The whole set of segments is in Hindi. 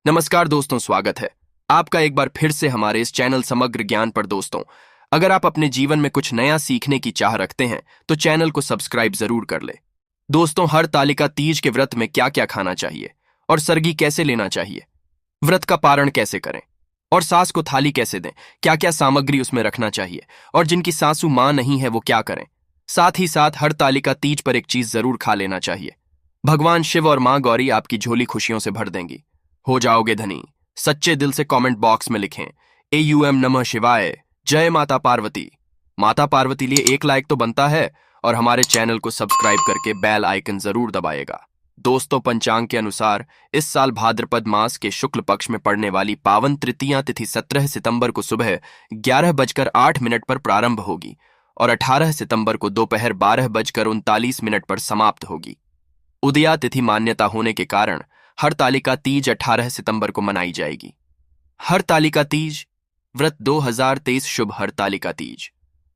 नमस्कार दोस्तों, स्वागत है आपका एक बार फिर से हमारे इस चैनल समग्र ज्ञान पर। दोस्तों, अगर आप अपने जीवन में कुछ नया सीखने की चाह रखते हैं तो चैनल को सब्सक्राइब जरूर कर ले। दोस्तों, हरतालिका तीज के व्रत में क्या क्या खाना चाहिए और सरगी कैसे लेना चाहिए, व्रत का पारण कैसे करें और सास को थाली कैसे दें, क्या क्या सामग्री उसमें रखना चाहिए और जिनकी सासू मां नहीं है वो क्या करें। साथ ही साथ हरतालिका तीज पर एक चीज जरूर खा लेना चाहिए। भगवान शिव और मां गौरी आपकी झोली खुशियों से भर देंगी, हो जाओगे धनी। सच्चे दिल से कमेंट बॉक्स में लिखें AUM नमः शिवाय, जय माता पार्वती। माता पार्वती लिए एक लाइक तो बनता है और हमारे चैनल को सब्सक्राइब करके बेल आइकन जरूर दबाएगा। दोस्तों, पंचांग के अनुसार इस साल भाद्रपद मास के शुक्ल पक्ष में पड़ने वाली पावन तृतीया तिथि 17 सितंबर को सुबह 11:08 पर प्रारंभ होगी और 18 सितंबर को दोपहर 12:39 पर समाप्त होगी। उदया तिथि मान्यता होने के कारण हरतालिका तीज 18 सितंबर को मनाई जाएगी। हरतालिका तीज व्रत 2023 शुभ हरतालिका तीज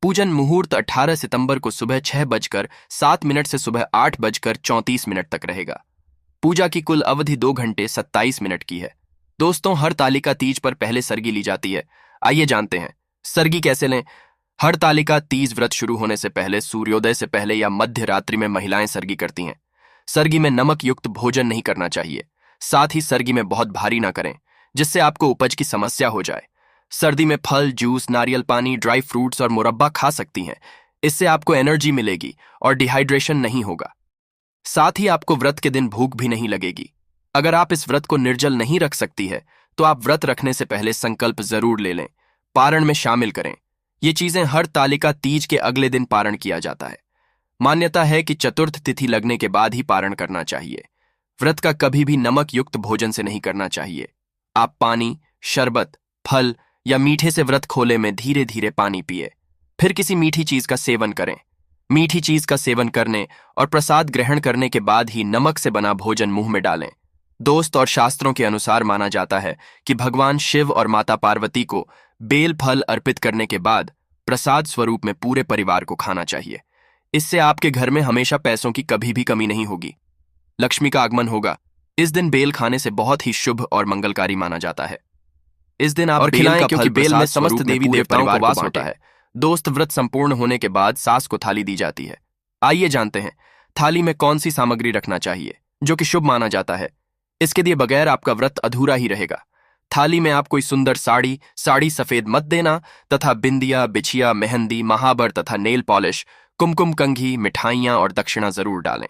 पूजन मुहूर्त 18 सितंबर को सुबह 6:07 से सुबह 8:34 तक रहेगा। पूजा की कुल अवधि 2 घंटे 27 मिनट की है। दोस्तों, हरतालिका तीज पर पहले सरगी ली जाती है। आइए जानते हैं सरगी कैसे लें। हरतालिका तीज व्रत शुरू होने से पहले सूर्योदय से पहले या मध्य रात्रि में महिलाएं सरगी करती हैं। सरगी में नमक युक्त भोजन नहीं करना चाहिए। साथ ही सरगी में बहुत भारी ना करें जिससे आपको उपज की समस्या हो जाए। सर्दी में फल, जूस, नारियल पानी, ड्राई फ्रूट्स और मुरब्बा खा सकती हैं। इससे आपको एनर्जी मिलेगी और डिहाइड्रेशन नहीं होगा। साथ ही आपको व्रत के दिन भूख भी नहीं लगेगी। अगर आप इस व्रत को निर्जल नहीं रख सकती है तो आप व्रत रखने से पहले संकल्प जरूर ले लें, पारण में शामिल करें। ये चीजें हरतालिका तीज के अगले दिन पारण किया जाता है। मान्यता है कि चतुर्थ तिथि लगने के बाद ही पारण करना चाहिए। व्रत का कभी भी नमक युक्त भोजन से नहीं करना चाहिए। आप पानी, शरबत, फल या मीठे से व्रत खोले में धीरे धीरे पानी पिए, फिर किसी मीठी चीज का सेवन करें। मीठी चीज का सेवन करने और प्रसाद ग्रहण करने के बाद ही नमक से बना भोजन मुंह में डालें। दोस्त, और शास्त्रों के अनुसार माना जाता है कि भगवान शिव और माता पार्वती को बेल फल अर्पित करने के बाद प्रसाद स्वरूप में पूरे परिवार को खाना चाहिए। इससे आपके घर में हमेशा पैसों की कभी भी कमी नहीं होगी, लक्ष्मी का आगमन होगा। इस दिन बेल खाने से बहुत ही शुभ और मंगलकारी माना जाता है। इस दिन आप खिलाएं क्योंकि बेल में समस्त देवी देवताओं का वास होता है। दोस्त, व्रत संपूर्ण होने के बाद सास को थाली दी जाती है। आइए जानते हैं थाली में कौन सी सामग्री रखना चाहिए जो कि शुभ माना जाता है। इसके दिए बगैर आपका व्रत अधूरा ही रहेगा। थाली में आप कोई सुंदर साड़ी सफेद मत देना तथा बिंदिया, बिछिया, मेहंदी, महावर तथा नेल पॉलिश, कुमकुम, कंघी, मिठाइयां और दक्षिणा जरूर डालें।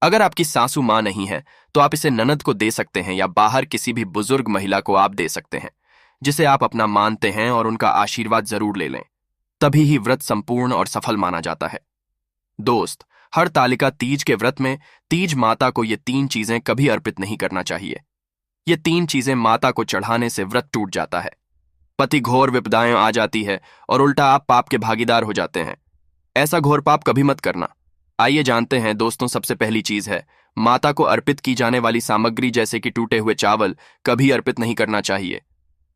अगर आपकी सासू मां नहीं है तो आप इसे ननद को दे सकते हैं या बाहर किसी भी बुजुर्ग महिला को आप दे सकते हैं जिसे आप अपना मानते हैं और उनका आशीर्वाद जरूर ले लें। तभी ही व्रत संपूर्ण और सफल माना जाता है। दोस्त, हरतालिका तीज के व्रत में तीज माता को ये 3 चीजें कभी अर्पित नहीं करना चाहिए। ये 3 चीजें माता को चढ़ाने से व्रत टूट जाता है, पति घोर विपदाएं आ जाती है और उल्टा आप पाप के भागीदार हो जाते हैं। ऐसा घोर पाप कभी मत करना। आइए जानते हैं दोस्तों, सबसे पहली चीज है माता को अर्पित की जाने वाली सामग्री जैसे कि टूटे हुए चावल कभी अर्पित नहीं करना चाहिए।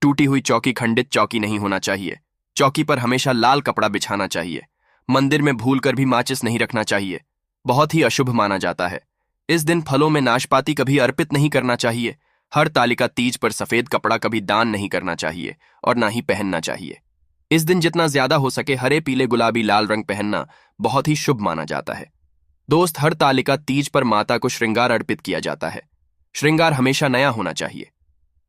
टूटी हुई चौकी, खंडित चौकी नहीं होना चाहिए। चौकी पर हमेशा लाल कपड़ा बिछाना चाहिए। मंदिर में भूलकर भी माचिस नहीं रखना चाहिए, बहुत ही अशुभ माना जाता है। इस दिन फलों में नाशपाती कभी अर्पित नहीं करना चाहिए। हरतालिका तीज पर सफेद कपड़ा कभी दान नहीं करना चाहिए और ना ही पहनना चाहिए। इस दिन जितना ज्यादा हो सके हरे, पीले, गुलाबी, लाल रंग पहनना बहुत ही शुभ माना जाता है। दोस्त, हरतालिका तीज पर माता को श्रृंगार अर्पित किया जाता है। श्रृंगार हमेशा नया होना चाहिए।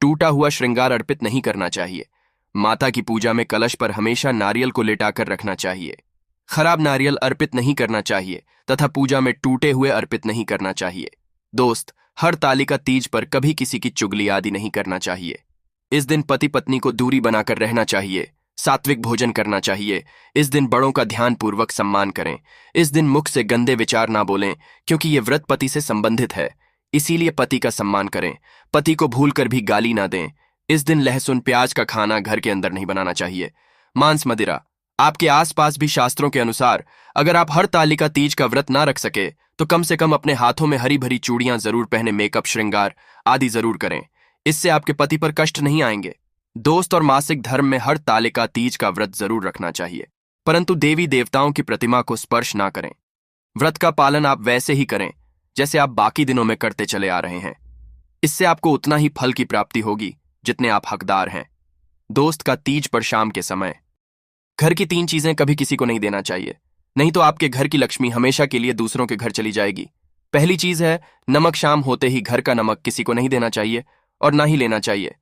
टूटा हुआ श्रृंगार अर्पित नहीं करना चाहिए। माता की पूजा में कलश पर हमेशा नारियल को लेटाकर रखना चाहिए। खराब नारियल अर्पित नहीं करना चाहिए तथा पूजा में टूटे हुए अर्पित नहीं करना चाहिए। दोस्त, हरतालिका तीज पर कभी किसी की चुगली आदि नहीं करना चाहिए। इस दिन पति पत्नी को दूरी बनाकर रहना चाहिए। सात्विक भोजन करना चाहिए। इस दिन बड़ों का ध्यानपूर्वक सम्मान करें। इस दिन मुख से गंदे विचार ना बोलें क्योंकि ये व्रत पति से संबंधित है, इसीलिए पति का सम्मान करें। पति को भूलकर भी गाली ना दें। इस दिन लहसुन, प्याज का खाना घर के अंदर नहीं बनाना चाहिए। मांस, मदिरा आपके आसपास भी शास्त्रों के अनुसार अगर आप हरतालिका तीज का व्रत ना रख सके तो कम से कम अपने हाथों में हरी भरी चूड़ियां जरूर पहने, मेकअप, श्रृंगार आदि जरूर करें। इससे आपके पति पर कष्ट नहीं आएंगे। दोस्त, और मासिक धर्म में हरतालिका तीज का व्रत जरूर रखना चाहिए, परंतु देवी देवताओं की प्रतिमा को स्पर्श ना करें। व्रत का पालन आप वैसे ही करें जैसे आप बाकी दिनों में करते चले आ रहे हैं। इससे आपको उतना ही फल की प्राप्ति होगी जितने आप हकदार हैं। दोस्त का तीज पर शाम के समय घर की 3 चीजें कभी किसी को नहीं देना चाहिए, नहीं तो आपके घर की लक्ष्मी हमेशा के लिए दूसरों के घर चली जाएगी। पहली चीज है नमक। शाम होते ही घर का नमक किसी को नहीं देना चाहिए और ना ही लेना चाहिए।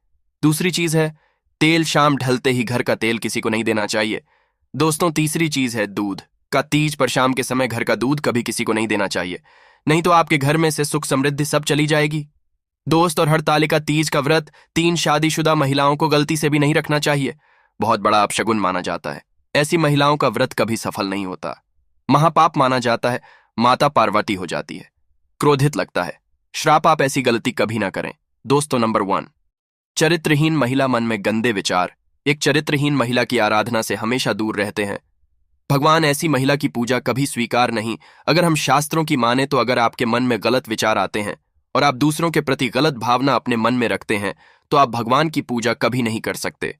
दूसरी चीज है तेल। शाम ढलते ही घर का तेल किसी को नहीं देना चाहिए। दोस्तों, तीसरी चीज है दूध का। तीज पर शाम के समय घर का दूध कभी किसी को नहीं देना चाहिए, नहीं तो आपके घर में से सुख समृद्धि सब चली जाएगी। दोस्त, और हरतालिका तीज का व्रत 3 शादीशुदा महिलाओं को गलती से भी नहीं रखना चाहिए। बहुत बड़ा अपशगुन माना जाता है। ऐसी महिलाओं का व्रत कभी सफल नहीं होता, महापाप माना जाता है, माता पार्वती हो जाती है, क्रोधित लगता है। श्राप। आप ऐसी गलती कभी ना करें। दोस्तों, नंबर 1, चरित्रहीन महिला। मन में गंदे विचार। एक चरित्रहीन महिला की आराधना से हमेशा दूर रहते हैं। भगवान ऐसी महिला की पूजा कभी स्वीकार नहीं। अगर हम शास्त्रों की माने तो अगर आपके मन में गलत विचार आते हैं और आप दूसरों के प्रति गलत भावना अपने मन में रखते हैं तो आप भगवान की पूजा कभी नहीं कर सकते।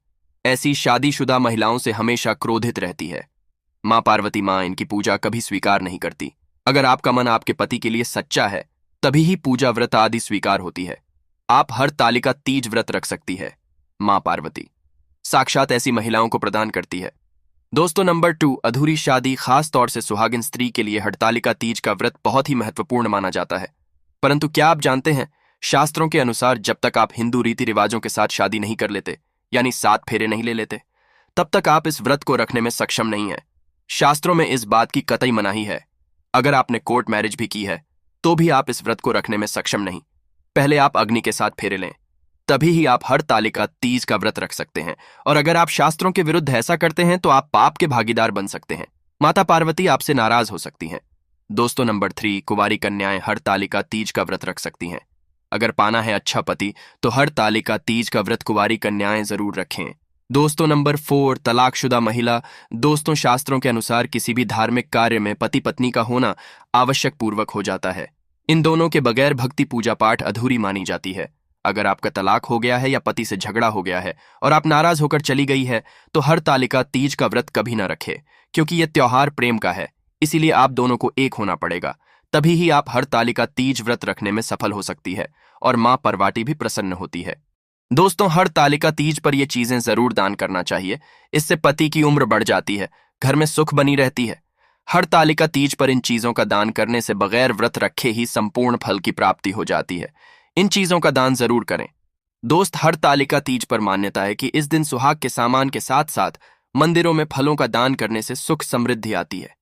ऐसी शादीशुदा महिलाओं से हमेशा क्रोधित रहती है। मां पार्वती मां इनकी पूजा कभी स्वीकार नहीं करती। अगर आपका मन आपके पति के लिए सच्चा है तभी ही पूजा व्रत आदि स्वीकार होती है। आप हरतालिका तीज व्रत रख सकती है। मां पार्वती साक्षात ऐसी महिलाओं को प्रदान करती है। दोस्तों, नंबर 2, अधूरी शादी। खास तौर से सुहागिन स्त्री के लिए हरतालिका तीज का व्रत बहुत ही महत्वपूर्ण माना जाता है। परंतु क्या आप जानते हैं, शास्त्रों के अनुसार जब तक आप हिंदू रीति रिवाजों के साथ शादी नहीं कर लेते, यानी 7 फेरे नहीं ले लेते, तब तक आप इस व्रत को रखने में सक्षम नहीं है। शास्त्रों में इस बात की कतई मनाही है। अगर आपने कोर्ट मैरिज भी की है तो भी आप इस व्रत को रखने में सक्षम नहीं। पहले आप अग्नि के साथ फेरे लें, तभी ही आप हरतालिका तीज का व्रत रख सकते हैं। और अगर आप शास्त्रों के विरुद्ध ऐसा करते हैं तो आप पाप के भागीदार बन सकते हैं। माता पार्वती आपसे नाराज हो सकती हैं। दोस्तों, नंबर 3, कुंवारी कन्याएं हरतालिका तीज का व्रत रख सकती हैं। अगर पाना है अच्छा पति तो हरतालिका तीज का व्रत कुंवारी कन्याएं जरूर रखें। दोस्तों, नंबर 4, तलाकशुदा महिला। दोस्तों, शास्त्रों के अनुसार किसी भी धार्मिक कार्य में पति पत्नी का होना आवश्यक पूर्वक हो जाता है। इन दोनों के बगैर भक्ति पूजा पाठ अधूरी मानी जाती है। अगर आपका तलाक हो गया है या पति से झगड़ा हो गया है और आप नाराज होकर चली गई है तो हरतालिका तीज का व्रत कभी न रखे, क्योंकि यह त्योहार प्रेम का है। इसीलिए आप दोनों को एक होना पड़ेगा, तभी ही आप हरतालिका तीज व्रत रखने में सफल हो सकती है और मां पार्वती भी प्रसन्न होती है। दोस्तों, हरतालिका तीज पर ये चीजें जरूर दान करना चाहिए। इससे पति की उम्र बढ़ जाती है, घर में सुख बनी रहती है। हरतालिका तीज पर इन चीजों का दान करने से बगैर व्रत रखे ही संपूर्ण फल की प्राप्ति हो जाती है। इन चीजों का दान जरूर करें। दोस्त, हरतालिका तीज पर मान्यता है कि इस दिन सुहाग के सामान के साथ साथ मंदिरों में फलों का दान करने से सुख समृद्धि आती है।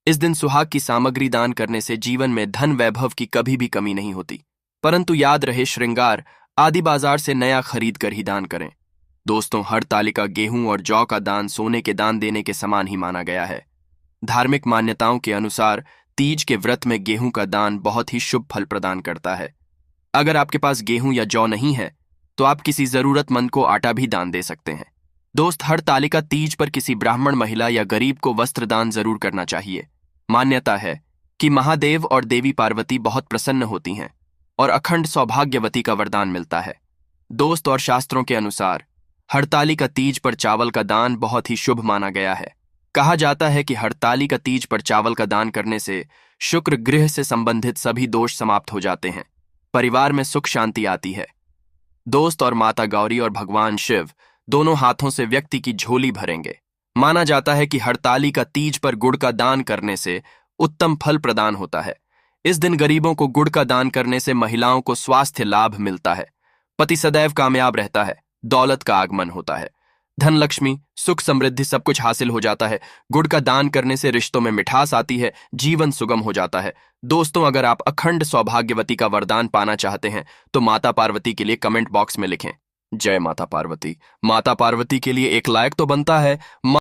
इस दिन सुहाग की सामग्री दान करने से जीवन में धन वैभव की कभी भी कमी नहीं होती। परंतु याद रहे, श्रृंगार आदि बाजार से नया खरीद कर ही दान करें। दोस्तों, हरतालिका गेहूं और जौ का दान सोने के दान देने के समान ही माना गया है। धार्मिक मान्यताओं के अनुसार तीज के व्रत में गेहूं का दान बहुत ही शुभ फल प्रदान करता है। अगर आपके पास गेहूं या जौ नहीं है तो आप किसी जरूरतमंद को आटा भी दान दे सकते हैं। दोस्त, हरतालिका तीज पर किसी ब्राह्मण महिला या गरीब को वस्त्र दान जरूर करना चाहिए। मान्यता है कि महादेव और देवी पार्वती बहुत प्रसन्न होती हैं और अखंड सौभाग्यवती का वरदान मिलता है। दोस्त, और शास्त्रों के अनुसार हरतालिका तीज पर चावल का दान बहुत ही शुभ माना गया है। कहा जाता है कि हरतालिका तीज पर चावल का दान करने से शुक्र ग्रह से संबंधित सभी दोष समाप्त हो जाते हैं, परिवार में सुख शांति आती है। दोस्त, और माता गौरी और भगवान शिव दोनों हाथों से व्यक्ति की झोली भरेंगे। माना जाता है कि हरतालिका तीज पर गुड़ का दान करने से उत्तम फल प्रदान होता है। इस दिन गरीबों को गुड़ का दान करने से महिलाओं को स्वास्थ्य लाभ मिलता है, पति सदैव कामयाब रहता है, दौलत का आगमन होता है, धन लक्ष्मी सुख समृद्धि सब कुछ हासिल हो जाता है। गुड़ का दान करने से रिश्तों में मिठास आती है, जीवन सुगम हो जाता है। दोस्तों, अगर आप अखंड सौभाग्यवती का वरदान पाना चाहते हैं तो माता पार्वती के लिए कमेंट बॉक्स में लिखें जय माता पार्वती। माता पार्वती के लिए एक लाइक तो बनता है।